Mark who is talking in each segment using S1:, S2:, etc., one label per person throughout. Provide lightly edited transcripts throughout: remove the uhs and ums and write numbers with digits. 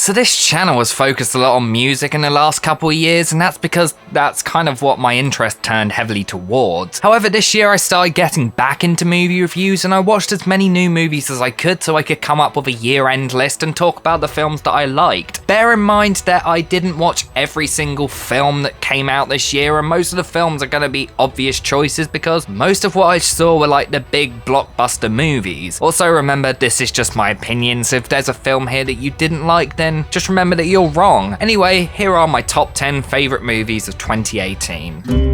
S1: So this channel has focused a lot on music in the last couple of years, and that's because that's kind of what my interest turned heavily towards. However, this year I started getting back into movie reviews, and I watched as many new movies as I could so I could come up with a year-end list and talk about the films that I liked. Bear in mind that I didn't watch every single film that came out this year, and most of the films are going to be obvious choices because most of what I saw were like the big blockbuster movies. Also remember, this is just my opinion, so if there's a film here that you didn't like, then just remember that you're wrong. Anyway, here are my top 10 favourite movies of 2018.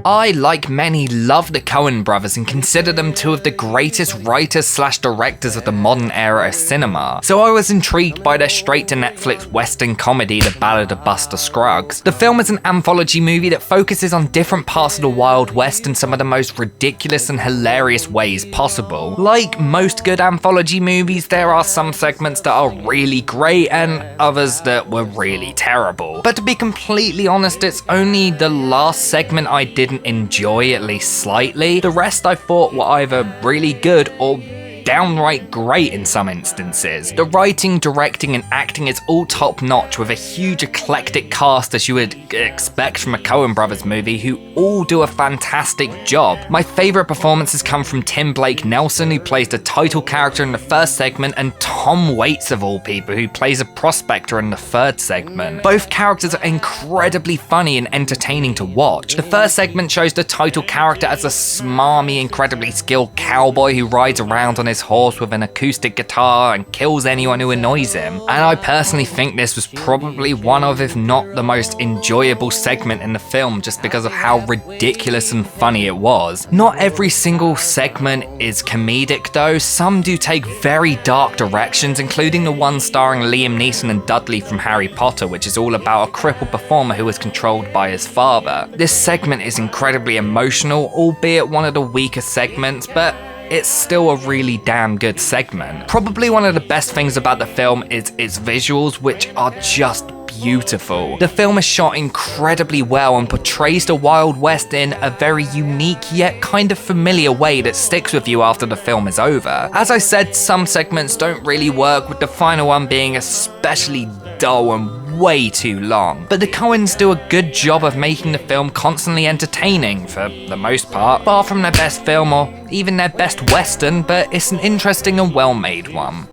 S1: I, like many, love the Coen brothers and consider them two of the greatest writers/directors of the modern era of cinema, so I was intrigued by their straight-to-Netflix western comedy, The Ballad of Buster Scruggs. The film is an anthology movie that focuses on different parts of the Wild West in some of the most ridiculous and hilarious ways possible. Like most good anthology movies, there are some segments that are really great and others that were really terrible. But to be completely honest, it's only the last segment I didn't enjoy, at least slightly. The rest I thought were either really good or downright great in some instances. The writing, directing, and acting is all top-notch with a huge eclectic cast as you would expect from a Coen brothers movie, who all do a fantastic job. My favourite performances come from Tim Blake Nelson, who plays the title character in the first segment, and Tom Waits of all people, who plays a prospector in the third segment. Both characters are incredibly funny and entertaining to watch. The first segment shows the title character as a smarmy, incredibly skilled cowboy who rides around on his horse with an acoustic guitar and kills anyone who annoys him. And I personally think this was probably one of, if not the most enjoyable segment in the film, just because of how ridiculous and funny it was. Not every single segment is comedic though. Some do take very dark directions, including the one starring Liam Neeson and Dudley from Harry Potter, which is all about a crippled performer who is controlled by his father. This segment is incredibly emotional, albeit one of the weaker segments, but it's still a really damn good segment. Probably one of the best things about the film is its visuals, which are just beautiful. The film is shot incredibly well and portrays the Wild West in a very unique yet kind of familiar way that sticks with you after the film is over. As I said, some segments don't really work, with the final one being especially dull and way too long. But the Coens do a good job of making the film constantly entertaining for the most part, far from their best film or even their best western, but it's an interesting and well-made one.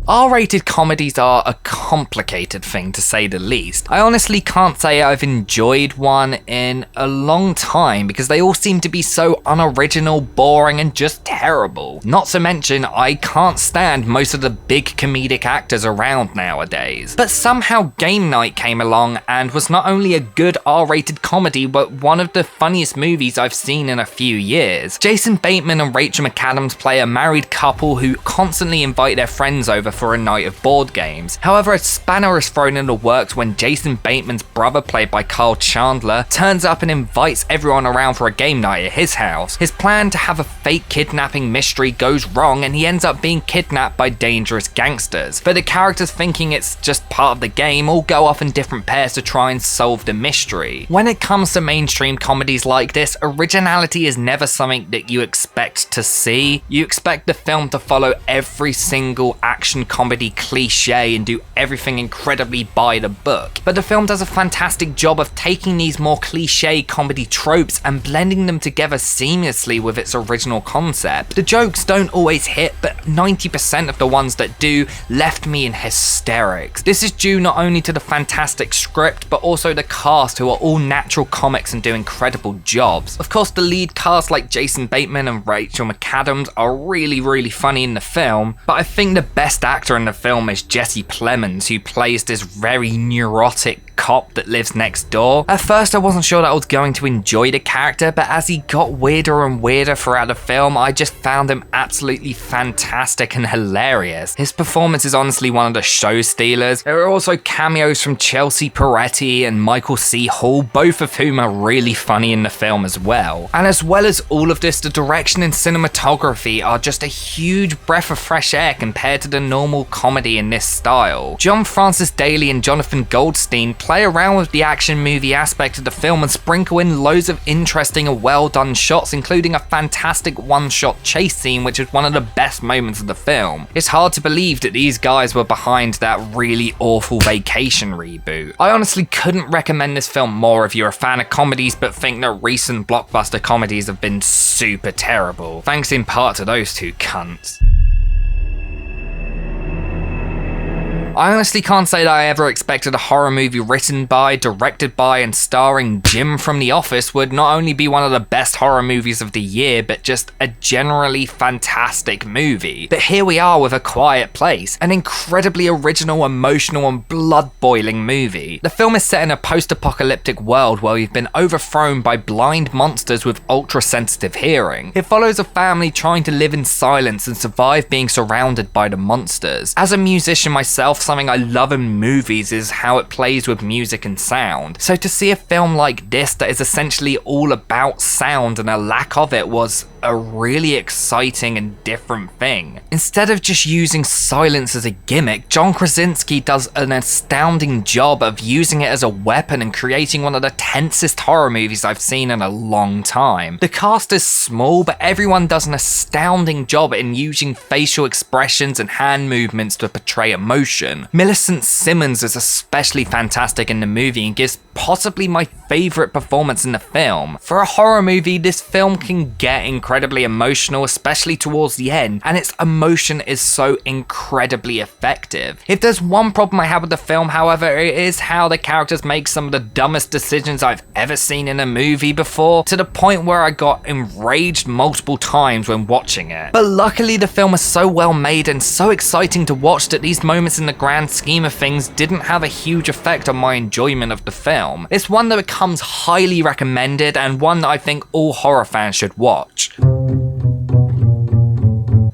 S1: R-rated comedies are a complicated thing to say the least. I honestly can't say I've enjoyed one in a long time because they all seem to be so unoriginal, boring, and just terrible. Not to mention, I can't stand most of the big comedic actors around nowadays. But somehow Game Night came along and was not only a good R-rated comedy, but one of the funniest movies I've seen in a few years. Jason Bateman and Rachel McAdams play a married couple who constantly invite their friends over for a night of board games. However, a spanner is thrown in the works when Jason Bateman's brother, played by Kyle Chandler, turns up and invites everyone around for a game night at his house. His plan to have a fake kidnapping mystery goes wrong and he ends up being kidnapped by dangerous gangsters. But the characters, thinking it's just part of the game, all go off in different pairs to try and solve the mystery. When it comes to mainstream comedies like this, originality is never something that you expect to see. You expect the film to follow every single action comedy cliche and do everything incredibly by the book. But the film does a fantastic job of taking these more cliche comedy tropes and blending them together seamlessly with its original concept. The jokes don't always hit, but 90% of the ones that do left me in hysterics. This is due not only to the fantastic script, but also the cast, who are all natural comics and do incredible jobs. Of course, the lead cast like Jason Bateman and Rachel McAdams are really funny in the film, but I think the best actor in the film is Jesse Plemons, who plays this very neurotic cop that lives next door. At first I wasn't sure that I was going to enjoy the character, but as he got weirder and weirder throughout the film, I just found him absolutely fantastic and hilarious. His performance is honestly one of the show stealers. There are also cameos from Chelsea Peretti and Michael C. Hall, both of whom are really funny in the film as well. And as well as all of this, the direction and cinematography are just a huge breath of fresh air compared to the normal comedy in this style. John Francis Daly and Jonathan Goldstein play around with the action movie aspect of the film and sprinkle in loads of interesting and well done shots, including a fantastic one-shot chase scene which is one of the best moments of the film. It's hard to believe that these guys were behind that really awful Vacation reboot. I honestly couldn't recommend this film more if you're a fan of comedies but think that recent blockbuster comedies have been super terrible. Thanks in part to those two cunts. I honestly can't say that I ever expected a horror movie written by, directed by, and starring Jim from The Office would not only be one of the best horror movies of the year, but just a generally fantastic movie. But here we are with A Quiet Place, an incredibly original, emotional, and blood-boiling movie. The film is set in a post-apocalyptic world where we've been overthrown by blind monsters with ultra-sensitive hearing. It follows a family trying to live in silence and survive being surrounded by the monsters. As a musician myself, something I love in movies is how it plays with music and sound. So to see a film like this that is essentially all about sound and a lack of it was a really exciting and different thing. Instead of just using silence as a gimmick, John Krasinski does an astounding job of using it as a weapon and creating one of the tensest horror movies I've seen in a long time. The cast is small, but everyone does an astounding job in using facial expressions and hand movements to portray emotion. Millicent Simmons is especially fantastic in the movie and gives possibly my favourite performance in the film. For a horror movie, this film can get incredibly emotional, especially towards the end, and its emotion is so incredibly effective. If there's one problem I have with the film, however, it is how the characters make some of the dumbest decisions I've ever seen in a movie before, to the point where I got enraged multiple times when watching it. But luckily the film is so well made and so exciting to watch that these moments in the grand scheme of things didn't have a huge effect on my enjoyment of the film. It's one that becomes highly recommended and one that I think all horror fans should watch.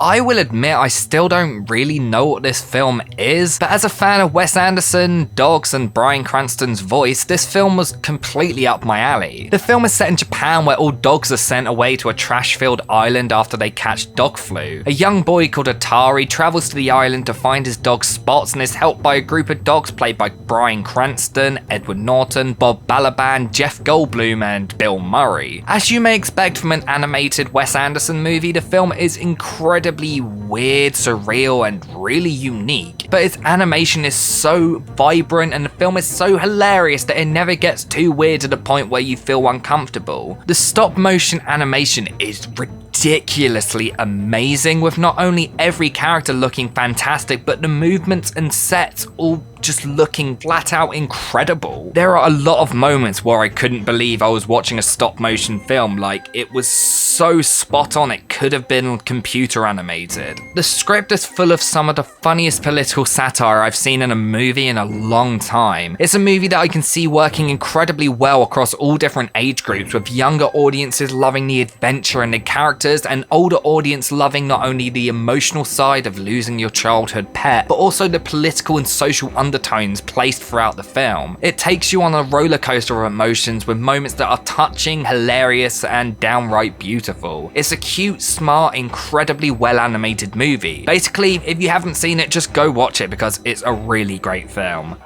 S1: I will admit I still don't really know what this film is, but as a fan of Wes Anderson, dogs, and Bryan Cranston's voice, this film was completely up my alley. The film is set in Japan where all dogs are sent away to a trash-filled island after they catch dog flu. A young boy called Atari travels to the island to find his dog Spots and is helped by a group of dogs played by Bryan Cranston, Edward Norton, Bob Balaban, Jeff Goldblum, and Bill Murray. As you may expect from an animated Wes Anderson movie, the film is incredibly weird, surreal, and really unique. But its animation is so vibrant and the film is so hilarious that it never gets too weird to the point where you feel uncomfortable. The stop motion animation is ridiculously amazing, with not only every character looking fantastic, but the movements and sets all just looking flat out incredible. There are a lot of moments where I couldn't believe I was watching a stop motion film, like it was so spot on it could have been computer animated. The script is full of some of the funniest political satire I've seen in a movie in a long time. It's a movie that I can see working incredibly well across all different age groups, with younger audiences loving the adventure and the characters, and older audience loving not only the emotional side of losing your childhood pet, but also the political and social undertones placed throughout the film. It takes you on a roller coaster of emotions with moments that are touching, hilarious, and downright beautiful. It's a cute, smart, incredibly well animated movie. Basically, if you haven't seen it, just go watch it because it's a really great film.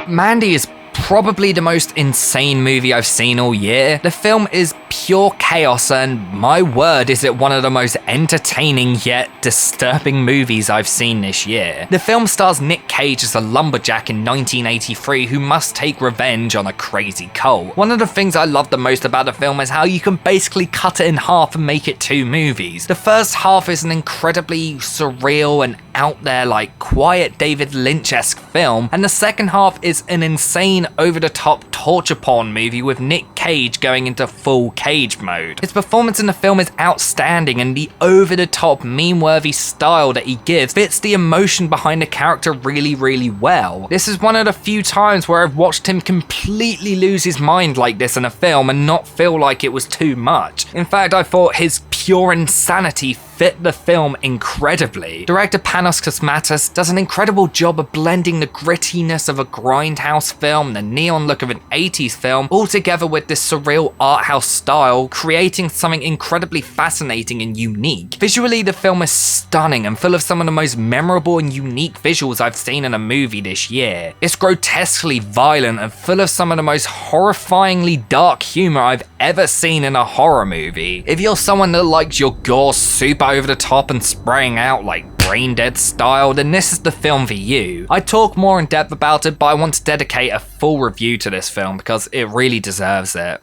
S1: Mandy is probably the most insane movie I've seen all year. The film is pure chaos and my word is it one of the most entertaining yet disturbing movies I've seen this year. The film stars Nick Cage as a lumberjack in 1983 who must take revenge on a crazy cult. One of the things I love the most about the film is how you can basically cut it in half and make it two movies. The first half is an incredibly surreal and out there, like, quiet David Lynch-esque film, and the second half is an insane over-the-top torture porn movie with Nick Cage going into full Cage mode. His performance in the film is outstanding, and the over-the-top meme-worthy style that he gives fits the emotion behind the character really, really well. This is one of the few times where I've watched him completely lose his mind like this in a film and not feel like it was too much. In fact, I thought his pure insanity fit the film incredibly. Director Panos Cosmatos does an incredible job of blending the grittiness of a grindhouse film, the neon look of an 80s film, all together with this surreal art house style, creating something incredibly fascinating and unique. Visually, the film is stunning and full of some of the most memorable and unique visuals I've seen in a movie this year. It's grotesquely violent and full of some of the most horrifyingly dark humor I've ever seen in a horror movie. If you're someone that likes your gore super over the top and spraying out like Brain Dead style, then this is the film for you. I talk more in depth about it, but I want to dedicate a full review to this film because it really deserves it.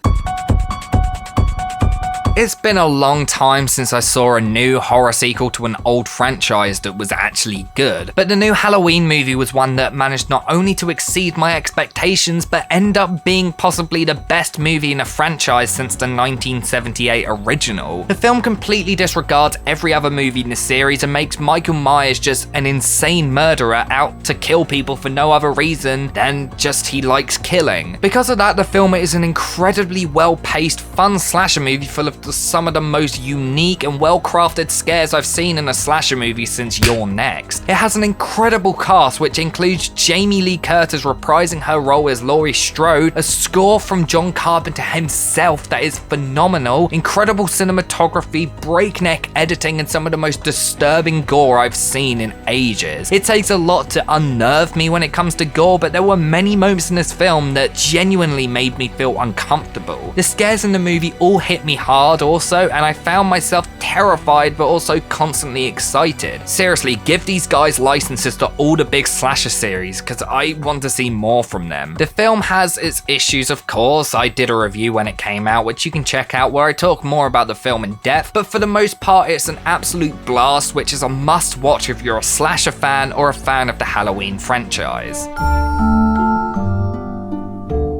S1: It's been a long time since I saw a new horror sequel to an old franchise that was actually good, but the new Halloween movie was one that managed not only to exceed my expectations, but end up being possibly the best movie in a franchise since the 1978 original. The film completely disregards every other movie in the series and makes Michael Myers just an insane murderer out to kill people for no other reason than just he likes killing. Because of that, the film is an incredibly well-paced, fun slasher movie full of some of the most unique and well-crafted scares I've seen in a slasher movie since You're Next. It has an incredible cast which includes Jamie Lee Curtis reprising her role as Laurie Strode, a score from John Carpenter himself that is phenomenal, incredible cinematography, breakneck editing, and some of the most disturbing gore I've seen in ages. It takes a lot to unnerve me when it comes to gore, but there were many moments in this film that genuinely made me feel uncomfortable. The scares in the movie all hit me hard also, and I found myself terrified but also constantly excited. Seriously, give these guys licenses to all the big slasher series because I want to see more from them. The film has its issues, of course. I did a review when it came out, which you can check out, where I talk more about the film in depth, but for the most part it's an absolute blast, which is a must watch if you're a slasher fan or a fan of the Halloween franchise.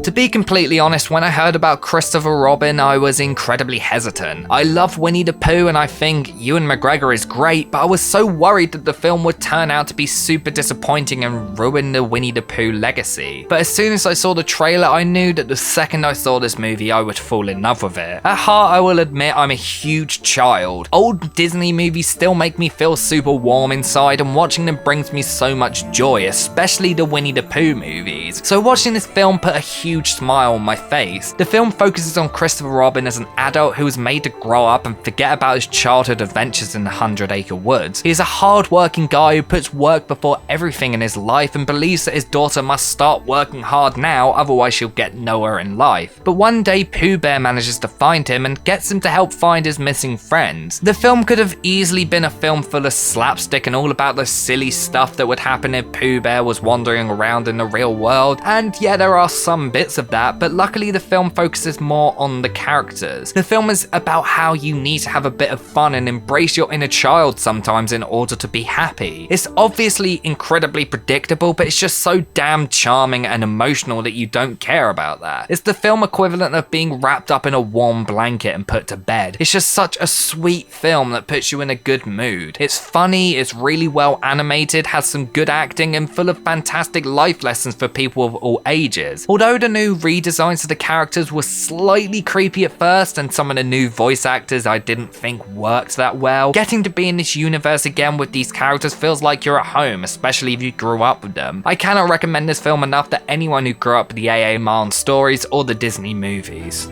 S1: To be completely honest, when I heard about Christopher Robin, I was incredibly hesitant. I love Winnie the Pooh and I think Ewan McGregor is great, but I was so worried that the film would turn out to be super disappointing and ruin the Winnie the Pooh legacy. But as soon as I saw the trailer, I knew that the second I saw this movie, I would fall in love with it. At heart, I will admit I'm a huge child. Old Disney movies still make me feel super warm inside, and watching them brings me so much joy, especially the Winnie the Pooh movies. So watching this film put a huge smile on my face. The film focuses on Christopher Robin as an adult who is made to grow up and forget about his childhood adventures in the 100-acre woods. He is a hard-working guy who puts work before everything in his life and believes that his daughter must start working hard now, otherwise she'll get nowhere in life. But one day Pooh Bear manages to find him and gets him to help find his missing friends. The film could have easily been a film full of slapstick and all about the silly stuff that would happen if Pooh Bear was wandering around in the real world, and yeah, there are some bits of that, but luckily the film focuses more on the characters. The film is about how you need to have a bit of fun and embrace your inner child sometimes in order to be happy. It's obviously incredibly predictable, but it's just so damn charming and emotional that you don't care about that. It's the film equivalent of being wrapped up in a warm blanket and put to bed. It's just such a sweet film that puts you in a good mood. It's funny, it's really well animated, has some good acting, and full of fantastic life lessons for people of all ages. Although the new redesigns of the characters were slightly creepy at first, and some of the new voice actors I didn't think worked that well, getting to be in this universe again with these characters feels like you're at home, especially if you grew up with them. I cannot recommend this film enough to anyone who grew up with the A.A. Milne stories or the Disney movies.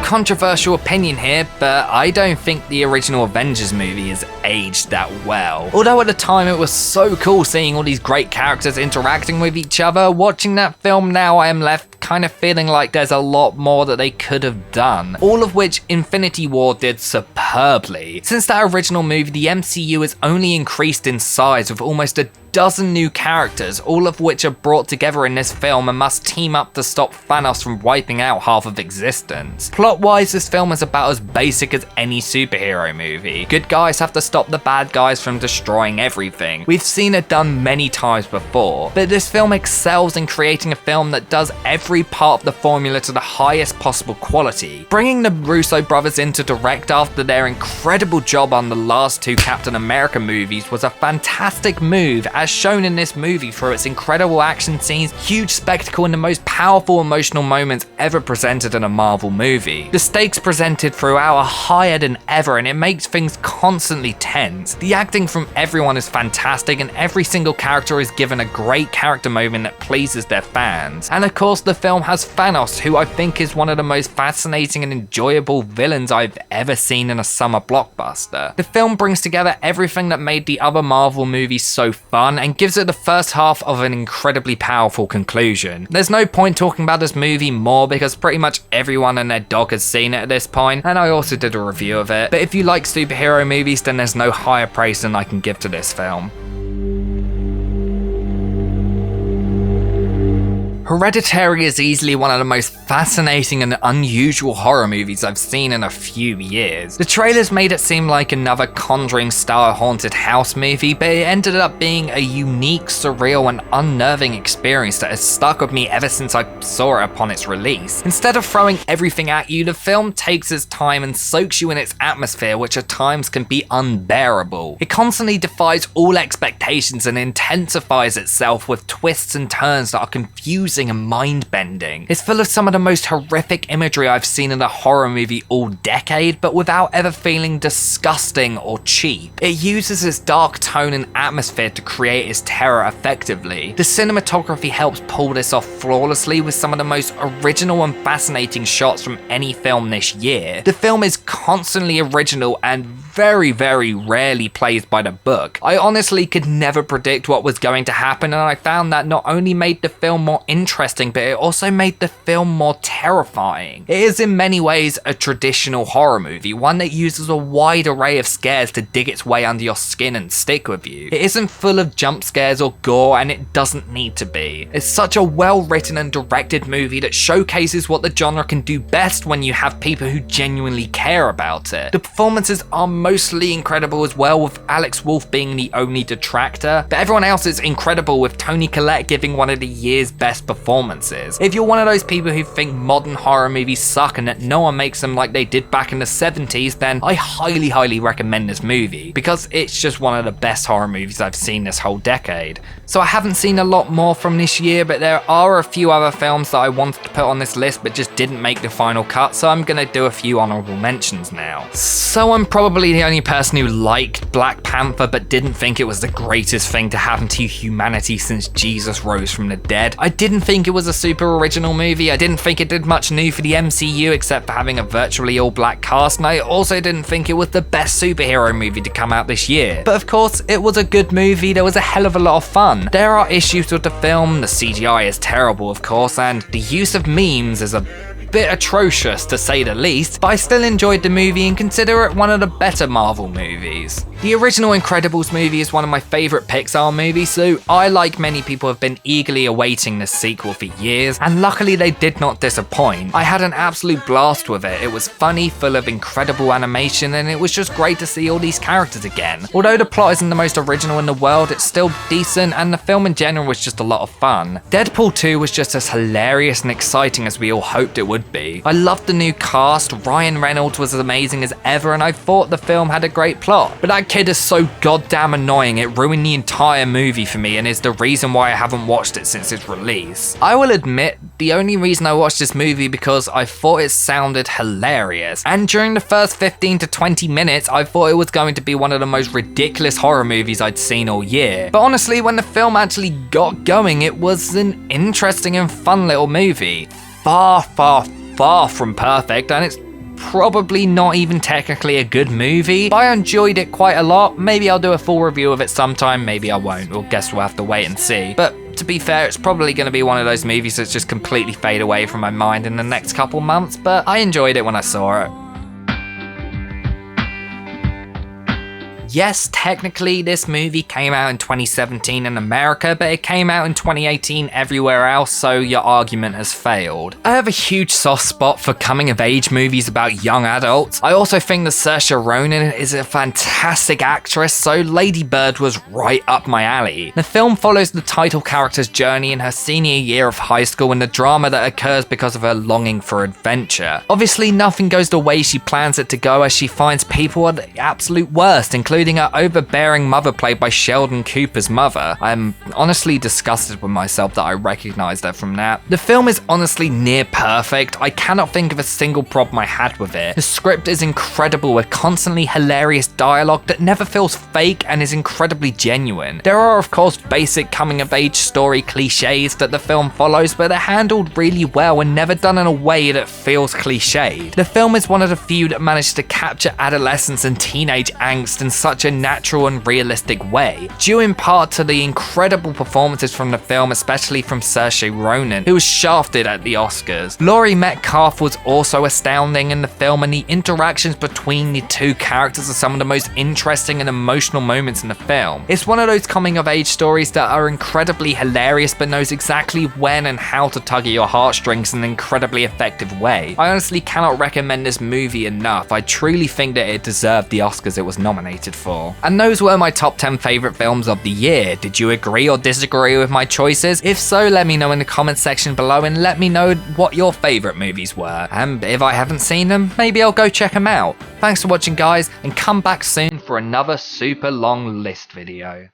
S1: Controversial opinion here, but I don't think the original Avengers movie has aged that well. Although at the time it was so cool seeing all these great characters interacting with each other, watching that film now I am left kind of feeling like there's a lot more that they could have done, all of which Infinity War did superbly. Since that original movie, the MCU has only increased in size with almost a dozen new characters, all of which are brought together in this film and must team up to stop Thanos from wiping out half of existence. Plot-wise, this film is about as basic as any superhero movie. Good guys have to stop the bad guys from destroying everything. We've seen it done many times before, but this film excels in creating a film that does every part of the formula to the highest possible quality. Bringing the Russo brothers in to direct after their incredible job on the last two Captain America movies was a fantastic move, as shown in this movie through its incredible action scenes, huge spectacle, and the most powerful emotional moments ever presented in a Marvel movie. The stakes presented throughout are higher than ever, and it makes things constantly tense. The acting from everyone is fantastic, and every single character is given a great character moment that pleases their fans. And of course, the film has Thanos, who I think is one of the most fascinating and enjoyable villains I've ever seen in a summer blockbuster. The film brings together everything that made the other Marvel movies so fun and gives it the first half of an incredibly powerful conclusion. There's no point talking about this movie more because pretty much everyone and their dog has seen it at this point, and I also did a review of it. But if you like superhero movies, then there's no higher praise than I can give to this film. Hereditary is easily one of the most fascinating and unusual horror movies I've seen in a few years. The trailers made it seem like another Conjuring-style haunted house movie, but it ended up being a unique, surreal, and unnerving experience that has stuck with me ever since I saw it upon its release. Instead of throwing everything at you, the film takes its time and soaks you in its atmosphere, which at times can be unbearable. It constantly defies all expectations and intensifies itself with twists and turns that are confusing and mind-bending. It's full of some of the most horrific imagery I've seen in a horror movie all decade, but without ever feeling disgusting or cheap. It uses its dark tone and atmosphere to create its terror effectively. The cinematography helps pull this off flawlessly with some of the most original and fascinating shots from any film this year. The film is constantly original and very, very rarely plays by the book. I honestly could never predict what was going to happen, and I found that not only made the film more interesting, but it also made the film more terrifying. It is in many ways a traditional horror movie, one that uses a wide array of scares to dig its way under your skin and stick with you. It isn't full of jump scares or gore, and it doesn't need to be. It's such a well-written and directed movie that showcases what the genre can do best when you have people who genuinely care about it. The performances are mostly incredible as well, with Alex Wolff being the only detractor, but everyone else is incredible, with Toni Collette giving one of the year's best performances. If you're one of those people who think modern horror movies suck and that no one makes them like they did back in the 70s, then I highly recommend this movie, because it's just one of the best horror movies I've seen this whole decade. So I haven't seen a lot more from this year, but there are a few other films that I wanted to put on this list but just didn't make the final cut, so I'm gonna do a few honorable mentions now. So I'm probably the only person who liked Black Panther but didn't think it was the greatest thing to happen to humanity since Jesus rose from the dead. I didn't think it was a super original movie. I didn't think it did much new for the MCU except for having a virtually all black cast, and I also didn't think it was the best superhero movie to come out this year. But of course, it was a good movie. There was a hell of a lot of fun. There are issues with the film. The CGI is terrible, of course, and the use of memes is a bit atrocious to say the least, but I still enjoyed the movie and consider it one of the better Marvel movies. The original Incredibles movie is one of my favourite Pixar movies, so I, like many people, have been eagerly awaiting this sequel for years, and luckily they did not disappoint. I had an absolute blast with it. It was funny, full of incredible animation, and it was just great to see all these characters again. Although the plot isn't the most original in the world, it's still decent, and the film in general was just a lot of fun. Deadpool 2 was just as hilarious and exciting as we all hoped it would be. I loved the new cast. Ryan Reynolds was as amazing as ever, and I thought the film had a great plot. But that kid is so goddamn annoying, it ruined the entire movie for me and is the reason why I haven't watched it since its release. I will admit, the only reason I watched this movie because I thought it sounded hilarious, and during the first 15 to 20 minutes I thought it was going to be one of the most ridiculous horror movies I'd seen all year. But honestly, when the film actually got going, it was an interesting and fun little movie. Far from perfect, and it's probably not even technically a good movie, but I enjoyed it quite a lot. Maybe I'll do a full review of it sometime, maybe I won't, or guess we'll have to wait and see. But to be fair, it's probably going to be one of those movies that's just completely fade away from my mind in the next couple months, but I enjoyed it when I saw it. Yes, technically this movie came out in 2017 in America, but it came out in 2018 everywhere else, so your argument has failed. I have a huge soft spot for coming-of-age movies about young adults. I also think that Saoirse Ronan is a fantastic actress, so Lady Bird was right up my alley. The film follows the title character's journey in her senior year of high school and the drama that occurs because of her longing for adventure. Obviously, nothing goes the way she plans it to go, as she finds people at the absolute worst, including including her overbearing mother played by Sheldon Cooper's mother. I'm honestly disgusted with myself that I recognized her from that. The film is honestly near perfect. I cannot think of a single problem I had with it. The script is incredible with constantly hilarious dialogue that never feels fake and is incredibly genuine. There are of course basic coming of age story cliches that the film follows, but they're handled really well and never done in a way that feels cliched. The film is one of the few that managed to capture adolescence and teenage angst in such a natural and realistic way, due in part to the incredible performances from the film, especially from Saoirse Ronan, who was shafted at the Oscars. Laurie Metcalf was also astounding in the film, and the interactions between the two characters are some of the most interesting and emotional moments in the film. It's one of those coming of age stories that are incredibly hilarious but knows exactly when and how to tug at your heartstrings in an incredibly effective way. I honestly cannot recommend this movie enough. I truly think that it deserved the Oscars it was nominated for. And those were my top 10 favourite films of the year. Did you agree or disagree with my choices? If so, let me know in the comments section below and let me know what your favourite movies were. And if I haven't seen them, maybe I'll go check them out. Thanks for watching guys, and come back soon for another super long list video.